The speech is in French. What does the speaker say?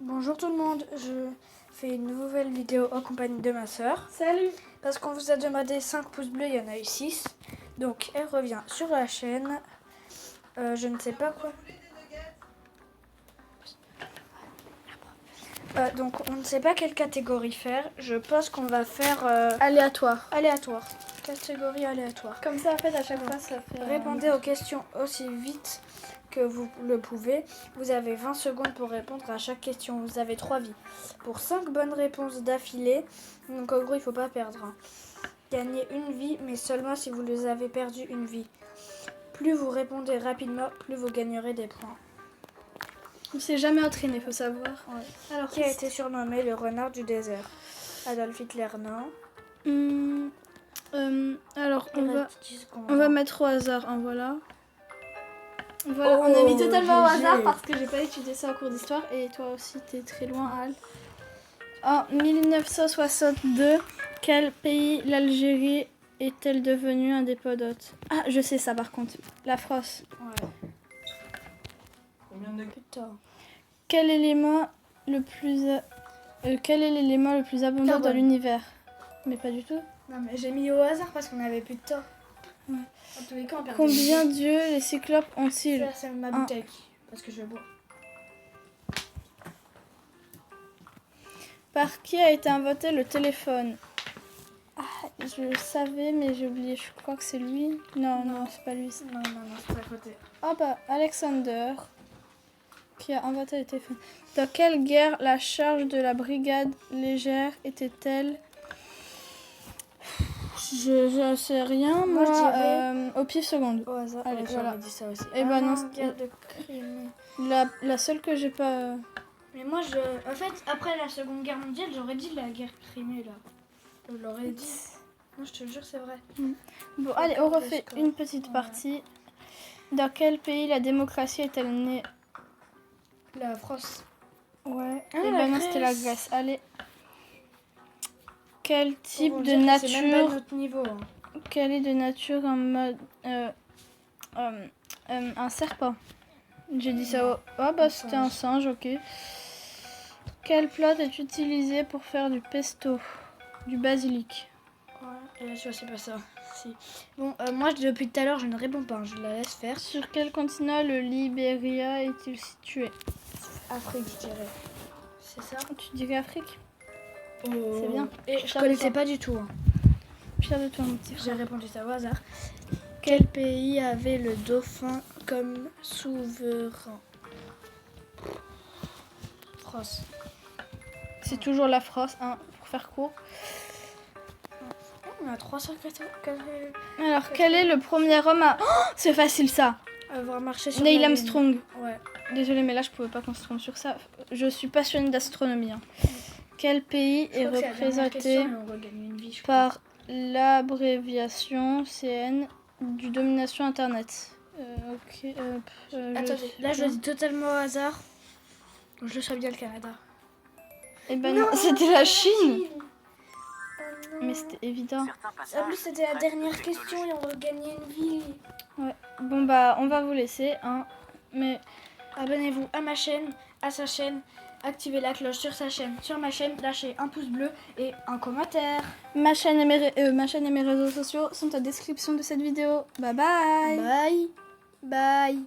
Bonjour tout le monde, je fais une nouvelle vidéo en compagnie de ma soeur. Salut. Parce qu'on vous a demandé 5 pouces bleus, il y en a eu 6. Donc elle revient sur la chaîne. Je ne sais pas quoi. Donc on ne sait pas quelle catégorie faire. Je pense qu'on va faire Aléatoire. aléatoire. Catégorie aléatoire. Comme ça, en fait, à chaque fois, ça fait... Répondez aux questions aussi vite que vous le pouvez. Vous avez 20 secondes pour répondre à chaque question. Vous avez 3 vies. Pour 5 bonnes réponses d'affilée, donc en gros, il ne faut pas perdre. Gagnez une vie, mais seulement si vous les avez perdu une vie. Plus vous répondez rapidement, plus vous gagnerez des points. On s'est jamais entraîné, faut savoir. Ouais. Alors, Qui a été surnommé le renard du désert? Adolf Hitler, non. alors, Il on reste 10 secondes. va mettre au hasard, hein, voilà. Voilà, Oh, on a mis totalement au GG. hasard parce que j'ai pas étudié ça en cours d'histoire et toi aussi t'es très loin, Al. En 1962, quel pays l'Algérie est-elle devenue indépendante? Ah, je sais ça par contre. La France. Ouais. Combien de... Putain. Quel élément le plus abondant Carbone. dans l'univers? Mais pas du tout. Non, mais j'ai mis au hasard parce qu'on avait plus de temps. Ouais. En tous les cas, on perd Combien d'yeux les cyclopes ont-ils? Ça, c'est ma bouteille. Parce que je bois. Par qui a été inventé le téléphone? Ah, je le savais, mais j'ai oublié. Je crois que c'est lui. Non, c'est pas lui. Non, c'est pas à côté. Ah bah, Alexander, qui a inventé le téléphone. Dans quelle guerre la charge de la brigade légère était-elle? Je sais rien, Moi, je au pif seconde. Au hasard. Allez, Ouais, voilà. j'aurais dit ça aussi. Eh ben non, guerre de Crimée. La seule que j'ai pas... Mais moi, en fait, après la Seconde Guerre mondiale, j'aurais dit la guerre Crimée, là. Je l'aurais dit. Non, je te jure, c'est vrai. Bon, allez, on refait score. une petite partie. Dans quel pays la démocratie est-elle née? La France. Ouais. Ah, Et la ben non, c'était la Grèce. Grèce. Allez. Quel type On de dirait que c'est même pas nature... notre niveau. Hein. Quel est de nature un mode... un serpent. J'ai dit ça au... Ah bah c'était un singe, ok. Quelle plante est utilisée pour faire du pesto? Du basilic. Ouais. Et là, tu vois, c'est pas ça. Si. Bon, moi, depuis tout à l'heure, je ne réponds pas. Je la laisse faire. Sur quel continent le Libéria est-il situé? Afrique, je dirais. C'est ça? Tu dirais Afrique? Oh. C'est bien. Et je connaissais pas du tout. Hein. Fier de toi, mon petit J'ai frère. répondu ça au hasard. Quel pays avait le dauphin comme souverain? France. C'est toujours la France, hein, pour faire court. On a 380 Alors, quel est le premier homme à... Oh, c'est facile ça! avoir marché sur Neil la Lune. Armstrong. Ouais. Désolée, mais là, je pouvais pas qu'on se trompe sur ça. Je suis passionnée d'astronomie. Hein. Quel pays est représenté par l'abréviation CN du domination Internet? Ok. Attendez, là je le dis totalement au hasard. Je le sais bien, le Canada. Eh ben non, c'était la Chine. Mais c'était évident. En plus, c'était la dernière question et on va gagner une vie. Ouais. Bon bah, on va vous laisser. Hein. Mais Abonnez-vous à ma chaîne, à sa chaîne. Activez la cloche sur sa chaîne, sur ma chaîne. Lâchez un pouce bleu et un commentaire. ma chaîne et mes réseaux sociaux sont en description de cette vidéo. Bye bye. Bye. Bye.